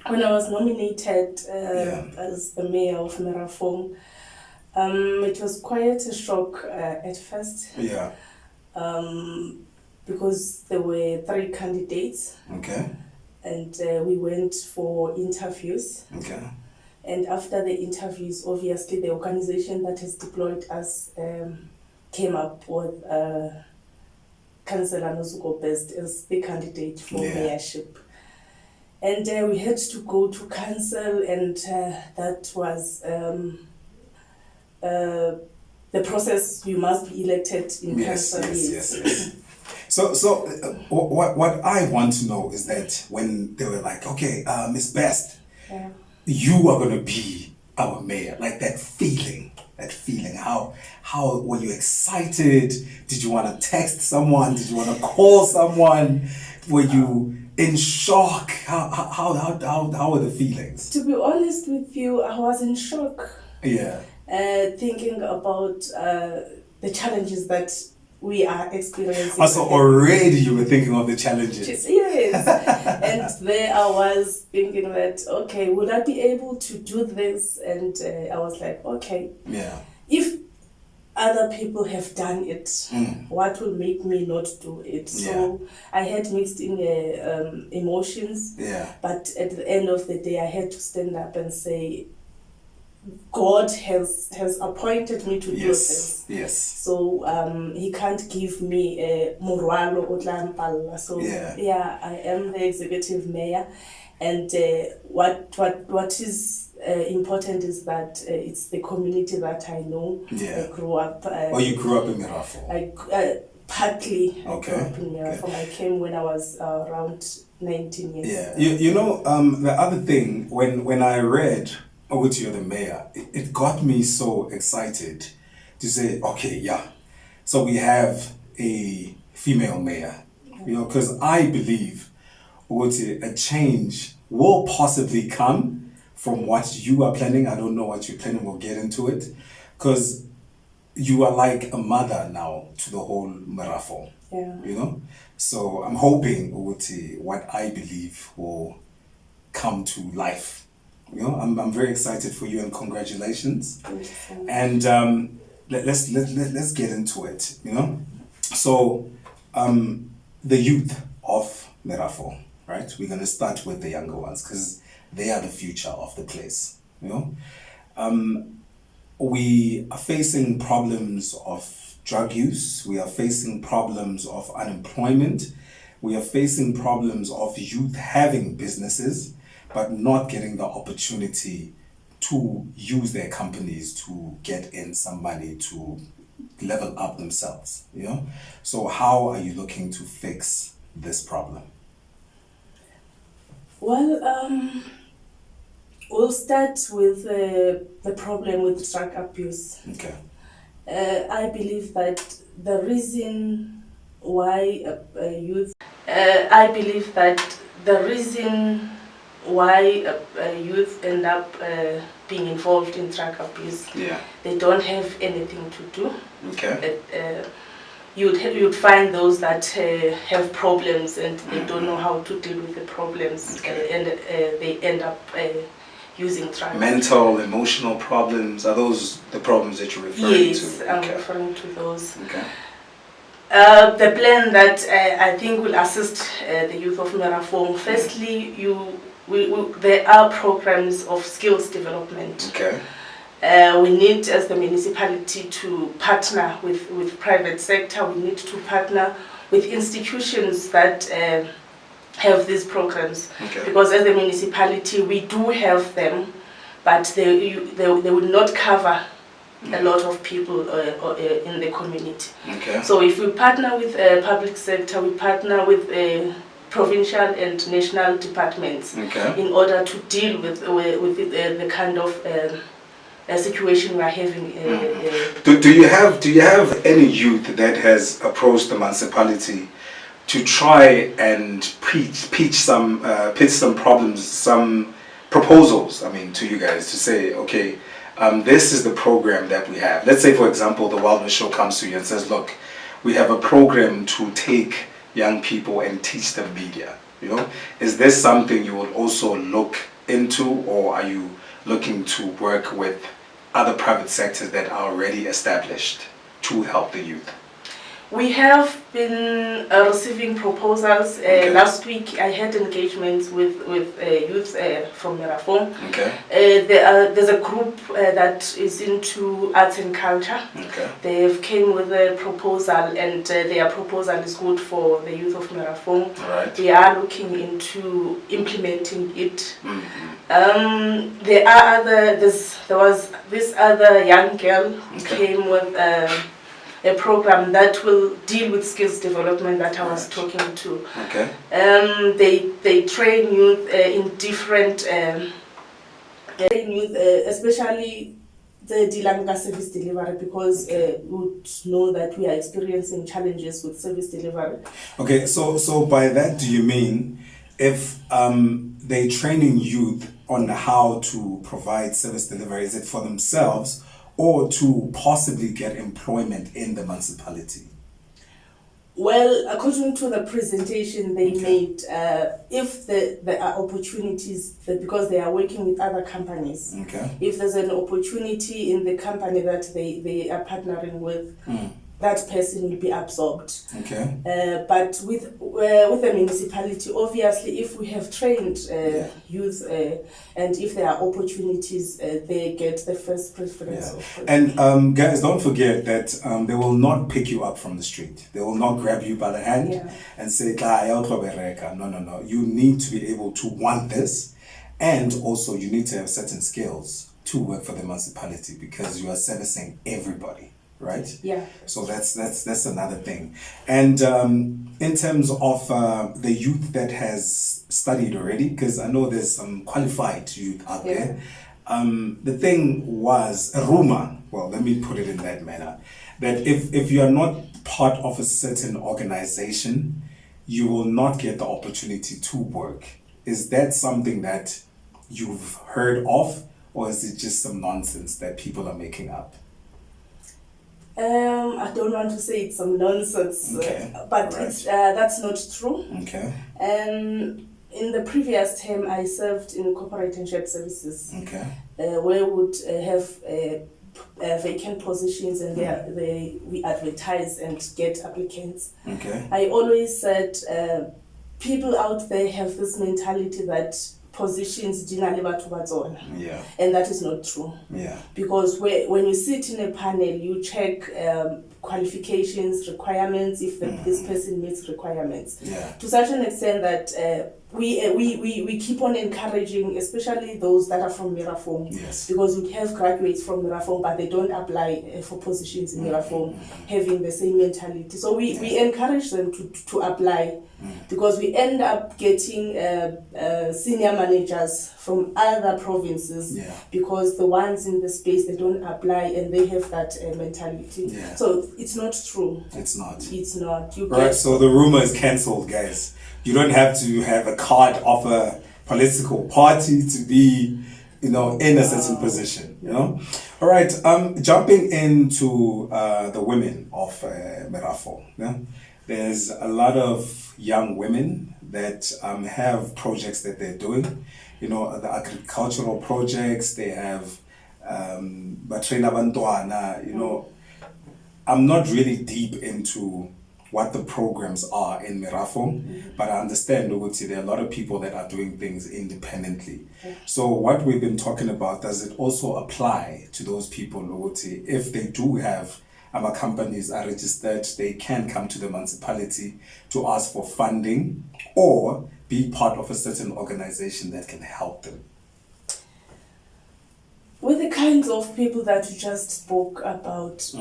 When I was nominated as the mayor of Merafong, it was quite a shock at first. Yeah. Because there were 3 candidates. Okay. And we went for interviews. Okay. And after the interviews, obviously the organization that has deployed us came up with Councillor Nozuko best as the candidate for mayorship. And we had to go to council, and that was the process. You must be elected in council. Yes. So what I want to know is that when they were like, okay, Miss Best, you are going to be our mayor, like that feeling, how were you excited? Did you want to text someone? Did you want to call someone? Were you in shock? How were the feelings? To be honest with you, I was in shock. Yeah. Thinking about the challenges that we are experiencing. Also, already you were thinking of the challenges. Yes. And there I was thinking that, okay, would I be able to do this? And I was like, okay. Yeah. If other people have done it, what will make me not do it? So I had mixed in emotions. Yeah. But at the end of the day, I had to stand up and say, God has appointed me to do this. Yes. So he can't give me a moralo otla. So I am the executive mayor, and what is important is that it's the community that I know. Yeah. I grew up. You grew up in Merafong? Partly. Okay. I grew up in Merafong. Okay. I came when I was around 19 years. Yeah. You know, the other thing, when I read which you're the mayor, it got me so excited to say, okay, so we have a female mayor, because I believe a change will possibly come from what you are planning. I don't know what you're planning, we'll get into it, because you are like a mother now to the whole Merafong. So I'm hoping what I believe will come to life. I'm very excited for you, and congratulations. Thank you so much. And let's get into it. So the youth of Merafong, right? We're gonna start with the younger ones because they are the future of the place. We are facing problems of drug use. We are facing problems of unemployment. We are facing problems of youth having businesses but not getting the opportunity to use their companies to get in some money to level up themselves, So how are you looking to fix this problem? Well, we'll start with the problem with drug abuse. Okay. I believe that the reason why youth end up being involved in drug abuse. They don't have anything to do. Okay. You'd find those that have problems and they don't know how to deal with the problems, and they end up using drugs. Mental, emotional problems, are those the problems that you're referring to? Yes, I'm referring to those. Okay. The plan that I think will assist the youth of Merafong, firstly, there are programs of skills development. Okay. We need, as the municipality, to partner with private sector. We need to partner with institutions that have these programs. Okay. Because as the municipality, we do have them, but they will not cover a lot of people in the community. Okay. So if we partner with public sector, we partner with provincial and national departments in order to deal with the kind of situation we are having. Do you have any youth that has approached the municipality to try and pitch some problems, some proposals? To you guys to say, okay, this is the program that we have. Let's say, for example, the Wellness Show comes to you and says, look, we have a program to take young people and teach them media. Is this something you would also look into, or are you looking to work with other private sectors that are already established to help the youth? We have been receiving proposals. Last week I had engagements with youth from Merafong. There's a group that is into arts and culture. They have came with a proposal, and their proposal is good for the youth of Merafong. We are looking into implementing it. There was this other young girl who came with a program that will deal with skills development that I was talking to. They train youth in different especially the Dilanga service delivery, because we would know that we are experiencing challenges with service delivery. Okay, so by that do you mean if they training youth on how to provide service delivery, is it for themselves or to possibly get employment in the municipality? Well, according to the presentation they made, if there are opportunities, because they are working with other companies, if there's an opportunity in the company that they are partnering with, that person will be absorbed. But with the municipality, obviously, if we have trained youth and if there are opportunities, they get the first preference. And guys, don't forget that they will not pick you up from the street. They will not grab you by the hand and say, no. You need to be able to want this, and also you need to have certain skills to work for the municipality, because you are servicing everybody. Right? So that's another thing. And in terms of the youth that has studied already, because I know there's some qualified youth out there, the thing was a rumor, well, let me put it in that manner, that if you are not part of a certain organization, you will not get the opportunity to work. Is that something that you've heard of, or is it just some nonsense that people are making up? I don't want to say it's some nonsense, but that's not true. In the previous term, I served in corporate and shared services, where we would have vacant positions, and we advertise and get applicants. I always said people out there have this mentality that positions deliver to Batsona. And that is not true. Because when you sit in a panel, you check qualifications, requirements, if this person meets requirements. To such an extent that we keep on encouraging, especially those that are from Merafong, because we have graduates from Merafong, but they don't apply for positions in Merafong, having the same mentality. So we encourage them to apply, because we end up getting senior managers from other provinces, because the ones in the space, they don't apply and they have that mentality. So it's not true. It's not. So the rumor is cancelled, guys. You don't have to have a card of a political party to be, in a certain position, All right, jumping into the women of Merafong. There's a lot of young women that have projects that they're doing, the agricultural projects, they have Batrena Bantuana, I'm not really deep into what the programs are in Merafong, but I understand there are a lot of people that are doing things independently. So what we've been talking about, does it also apply to those people, if they do have companies are registered, they can come to the municipality to ask for funding or be part of a certain organization that can help them? With the kinds of people that you just spoke about,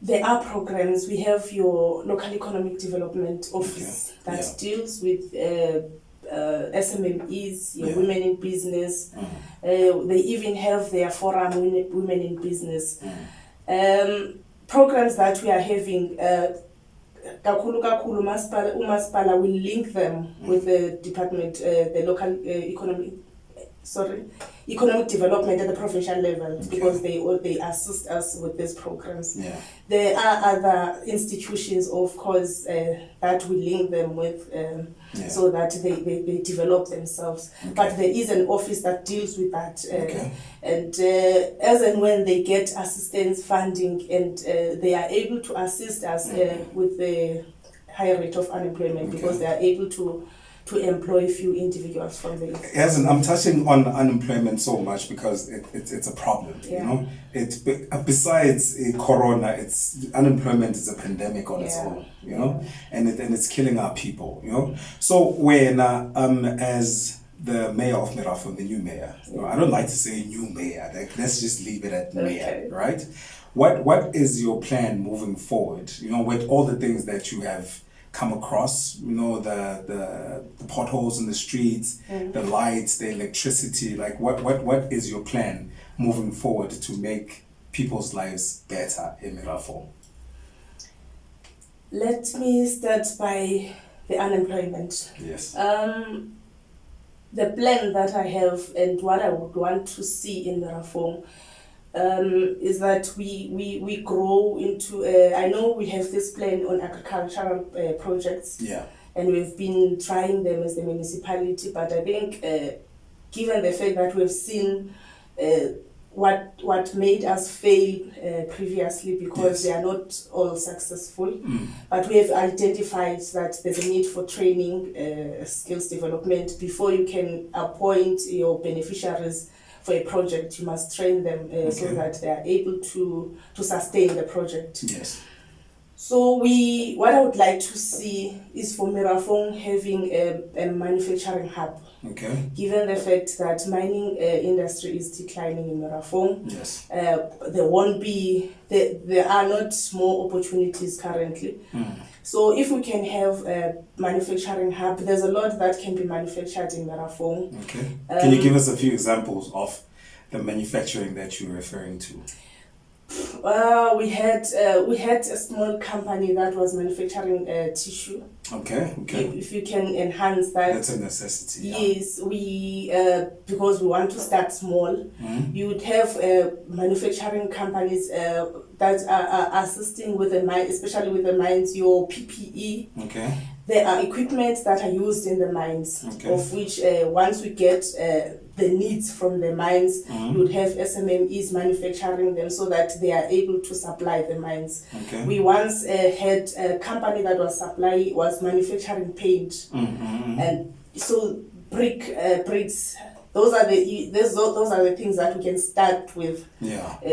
there are programs. We have your local economic development office that deals with SMMEs, women in business. They even have their forum, women in business. Programs that we are having, Umaspala will link them with the department, the local economic economic development at the provincial level, because they assist us with these programs. Yeah. There are other institutions, of course, that we link them with, so that they develop themselves. But there is an office that deals with that. And as and when they get assistance funding, and they are able to assist us with the higher rate of unemployment, because they are able to employ a few individuals from the... Yes, and I'm touching on unemployment so much because it's a problem, you know. Besides corona, unemployment is a pandemic on its own, you know, and it's killing our people, you know. So when as the mayor of Merafong, the new mayor, you know, I don't like to say new mayor, like, let's just leave it at mayor, right? What is your plan moving forward, you know, with all the things that you have come across, you know, the potholes in the streets, the lights, the electricity, like what is your plan moving forward to make people's lives better in Merafong? Let me start by the unemployment. Yes. The plan that I have and what I would want to see in Merafong is that we grow into, I know we have this plan on agricultural projects, and we've been trying them as the municipality, but I think given the fact that we've seen what made us fail previously, because they are not all successful, but we have identified that there's a need for training, skills development. Before you can appoint your beneficiaries for a project, you must train them so that they are able to sustain the project. Yes. So what I would like to see is for Merafong having a manufacturing hub. Okay. Given the fact that mining industry is declining in Merafong, yes, there are not more opportunities currently. So if we can have a manufacturing hub, there's a lot that can be manufactured in Merafong. Okay. Can you give us a few examples of the manufacturing that you're referring to? We had a small company that was manufacturing tissue. Okay. If you can enhance that, that's a necessity. Yes, we because we want to start small. You would have manufacturing companies that are assisting with the mine, especially with the mines, your PPE. Okay. There are equipment that are used in the mines, of which once we get the needs from the mines, you would have SMMEs manufacturing them so that they are able to supply the mines. We once had a company that was manufacturing paint, and so bricks. Those are the things that we can start with,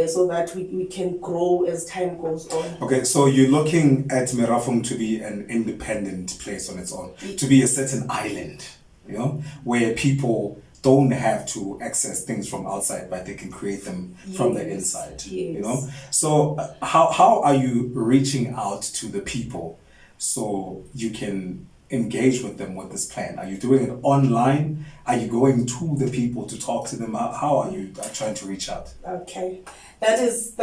so that we can grow as time goes on. Okay, so you're looking at Merafong to be an independent place on its own, to be a certain island, you know, where people don't have to access things from outside, but they can create them from the inside, you know. So how are you reaching out to the people so you can engage with them with this plan? Are you doing it online? Are you going to the people to talk to them? How are you trying to reach out? Okay, that is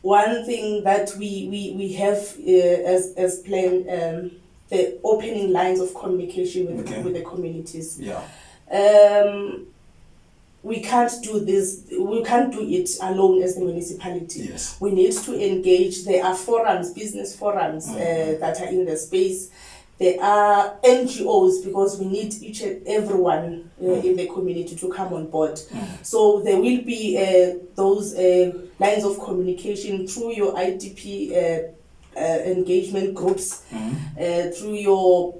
one thing that we have as plan, the opening lines of communication with the communities. We can't do this. We can't do it alone as the municipality. We need to engage. There are forums, business forums that are in the space. There are NGOs, because we need each and everyone in the community to come on board. So there will be those lines of communication through your IDP engagement groups, through your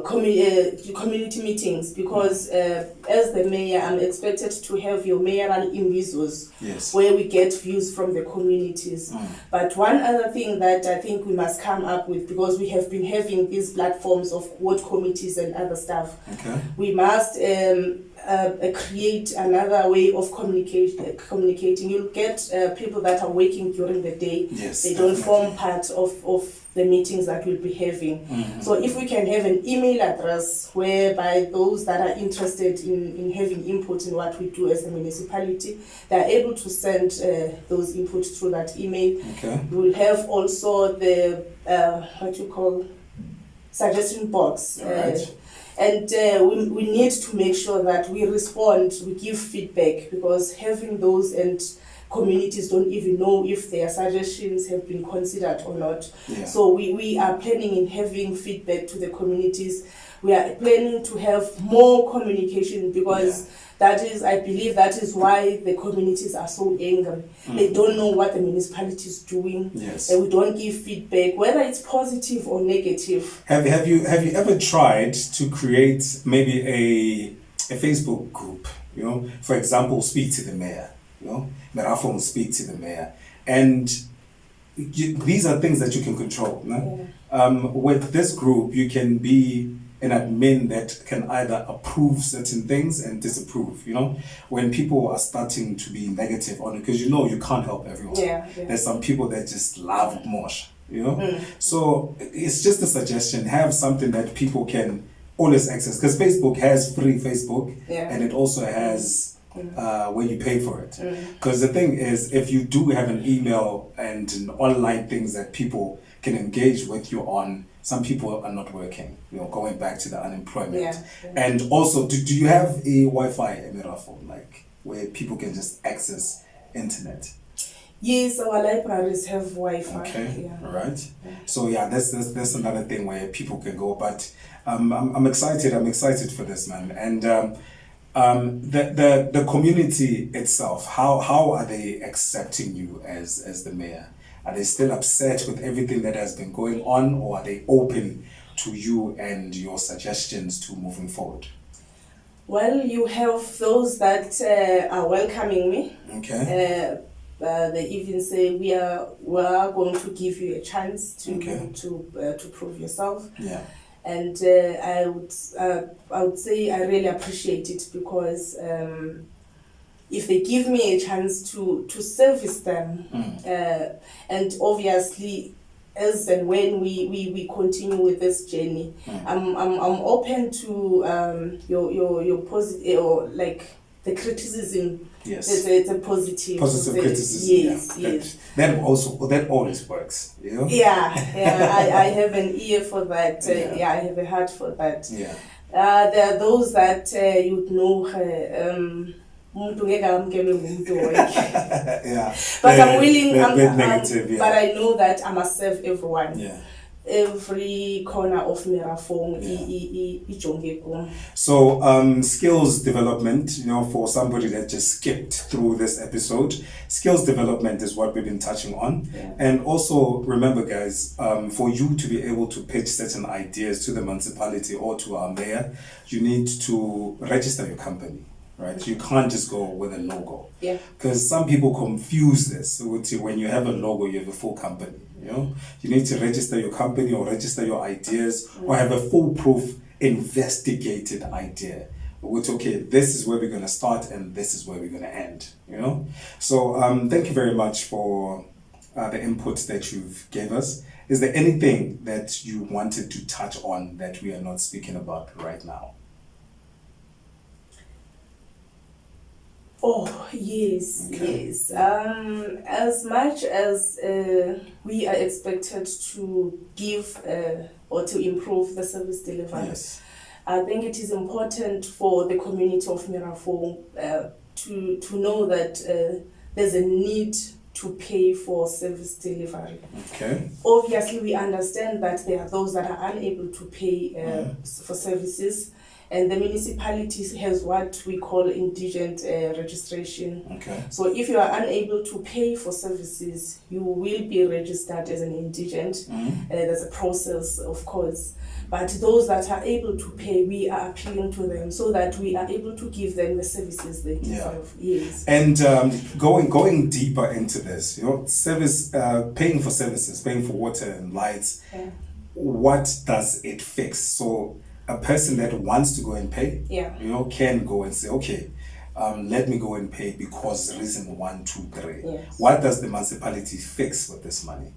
community meetings, because as the mayor, I'm expected to have your mayoral imbisos, where we get views from the communities. But one other thing that I think we must come up with, because we have been having these platforms of ward committees and other stuff, we must create another way of communicating. You'll get people that are working during the day. They don't form part of the meetings that we'll be having. So if we can have an email address whereby those that are interested in having input in what we do as a municipality, they're able to send those inputs through that email. We'll have also the suggestion box. And we need to make sure that we respond, we give feedback, because having those and communities don't even know if their suggestions have been considered or not. Yeah. So we are planning in having feedback to the communities. We are planning to have more communication, because that is, I believe that is why the communities are so angry. They don't know what the municipality is doing. Yes. And we don't give feedback, whether it's positive or negative. Have you ever tried to create maybe a Facebook group? You know, for example, speak to the mayor. You know, Merafong speak to the mayor, and these are things that you can control. No? Yeah. With this group, you can be an admin that can either approve certain things and disapprove. You know, when people are starting to be negative on it, because you know you can't help everyone. Yeah. There's some people that just love mosh. You know, so it's just a suggestion. Have something that people can always access, because Facebook has free Facebook, and it also has where you pay for it. Because the thing is, if you do have an email and an online things that people can engage with you on, some people are not working, you know, going back to the unemployment. And also, do you have a Wi-Fi Merafong, like where people can just access internet? Yes, our libraries have Wi-Fi. Okay, all right. So that's another thing where people can go. But I'm excited. I'm excited for this, man. And the community itself, how are they accepting you as the mayor? Are they still upset with everything that has been going on, or are they open to you and your suggestions to moving forward? Well, you have those that are welcoming me. Okay. They even say we are going to give you a chance to prove yourself. Yeah. And I would say I really appreciate it, because if they give me a chance to service them, and obviously as and when we continue with this journey, I'm open to your positive, or like the criticism. Yes. It's a positive criticism. Yes. That always works. You know? Yeah. I have an ear for that. I have a heart for that. Yeah. There are those that you'd know. Yeah. But I'm willing. Negative, but I know that I must serve everyone. Yeah. Every corner of Merafong. So skills development, you know, for somebody that just skipped through this episode, skills development is what we've been touching on. And also remember, guys, for you to be able to pitch certain ideas to the municipality or to our mayor, you need to register your company. Right, you can't just go with a logo. Yeah. Because some people confuse this with when you have a logo, you have a full company. You know, you need to register your company or register your ideas, or have a foolproof, investigated idea. Which, okay, this is where we're going to start and this is where we're going to end. You know, so thank you very much for the input that you've gave us. Is there anything that you wanted to touch on that we are not speaking about right now? Oh, yes. As much as we are expected to give or to improve the service delivery, I think it is important for the community of Merafong to know that there's a need to pay for service delivery. Okay. Obviously, we understand that there are those that are unable to pay for services. And the municipality has what we call indigent registration. Okay. So if you are unable to pay for services, you will be registered as an indigent. There's a process, of course. But those that are able to pay, we are appealing to them so that we are able to give them the services they deserve. Yes. And going deeper into this, you know, service, paying for services, paying for water and lights. What does it fix? So a person that wants to go and pay, you know, can go and say, okay, let me go and pay because reason 1, 2, 3. Yes. What does the municipality fix with this money?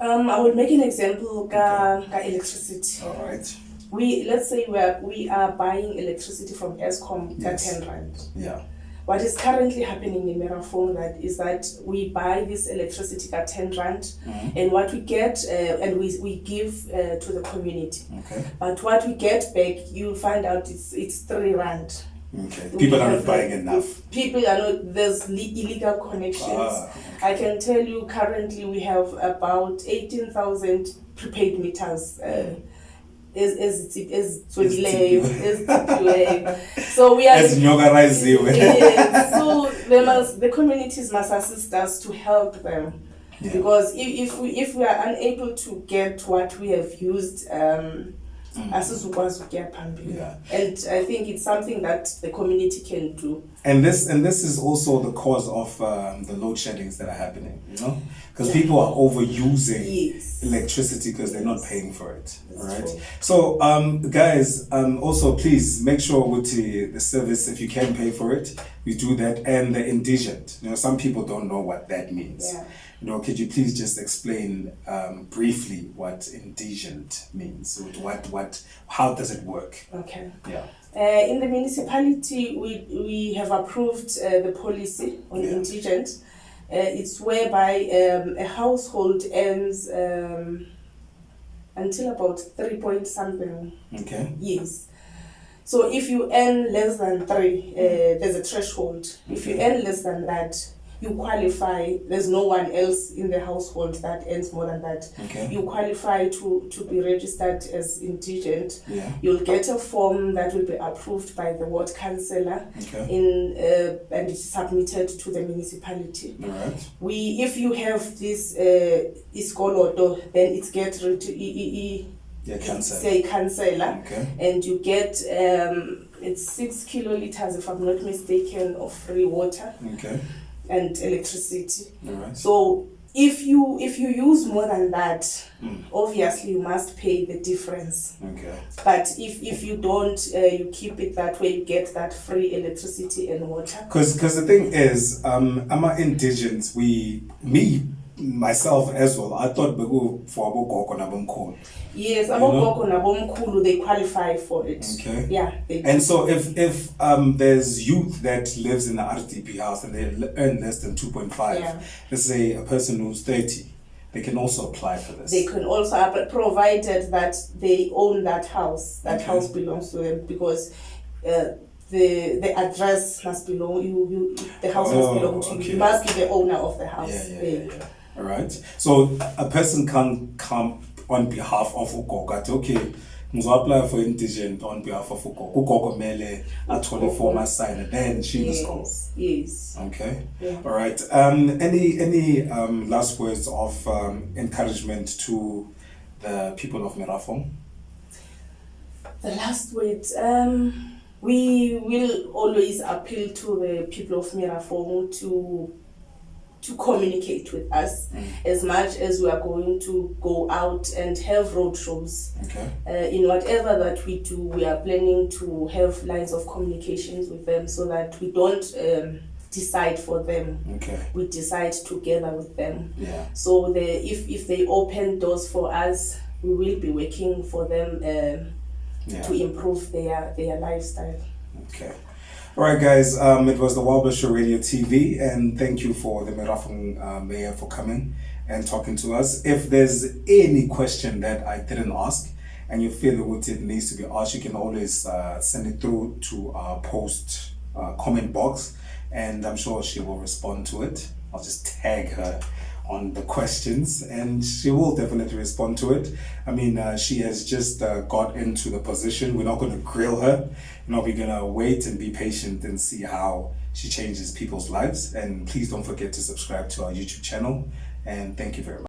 I would make an example of electricity. All right. Let's say we are buying electricity from Eskom at 10 rand. Yeah. what is currently happening in Merafong is that we buy this electricity at 10 rand, and what we get, and we give to the community. Okay. But what we get back, you'll find out it's 3 rand. Okay. People are not buying enough. People are not, there's illegal connections. Okay. I can tell you currently we have about 18,000 prepaid meters. So we are so the communities must assist us to help them. Yeah. Because if we are unable to get what we have used, and I think it's something that the community can do. And this is also the cause of the load sheddings that are happening, because people are overusing electricity because they're not paying for it. That's right. True. So guys, also please make sure with the service, if you can pay for it, we do that. And the indigent, some people don't know what that means. Yeah. Could you please just explain briefly what indigent means? How does it work? Okay. Yeah. In the municipality, we have approved the policy on indigent. It's whereby a household earns until about 3 point something years. So if you earn less than 3, there's a threshold. If you earn less than that, you qualify. There's no one else in the household that earns more than that. Okay. You qualify to be registered as indigent. Yeah. You'll get a form that will be approved by the ward councillor, and it's submitted to the municipality. All right. If you have this iskoloto, then it gets say councillor, and you get it's 6 kiloliters, if I'm not mistaken, of free water. Okay. And electricity. Right. So if you use more than that, obviously you must pay the difference. Okay. But if you don't, you keep it that way, you get that free electricity and water. Because the thing is, I'm indigent. Myself as well, I thought for abogoko nabomkhulu. Yes, abogoko nabomkhulu, they qualify for it. Okay. Yeah. And so if there's youth that lives in the RDP house and they earn less than 2.5, let's say a person who's 30, they can also apply for this. They can also apply, provided that they own that house. That house belongs to them, because the address must belong you. The house must belong to you. You must be the owner of the house. Yeah. All right. So a person can come on behalf of Ugogo. Okay, apply for indigent on behalf of Ugogo. Ugogo mele athole form assign, and then she must go. Yes. Okay. Yeah. All right. Any last words of encouragement to the people of Merafong? The last words. We will always appeal to the people of Merafong to communicate with us as much as we are going to go out and have road shows. Okay. In whatever that we do, we are planning to have lines of communications with them so that we don't decide for them. Okay. We decide together with them. Yeah. So if they open doors for us, we will be working for them to improve their lifestyle. Okay. All right, guys, it was the Wilbur Show Radio TV, and thank you for the Merafong Mayor for coming and talking to us. If there's any question that I didn't ask and you feel that it needs to be asked, you can always send it through to our post comment box, and I'm sure she will respond to it. I'll just tag her on the questions and she will definitely respond to it. I mean, she has just got into the position. We're not going to grill her. We're going to wait and be patient and see how she changes people's lives. And please don't forget to subscribe to our YouTube channel. And thank you very much.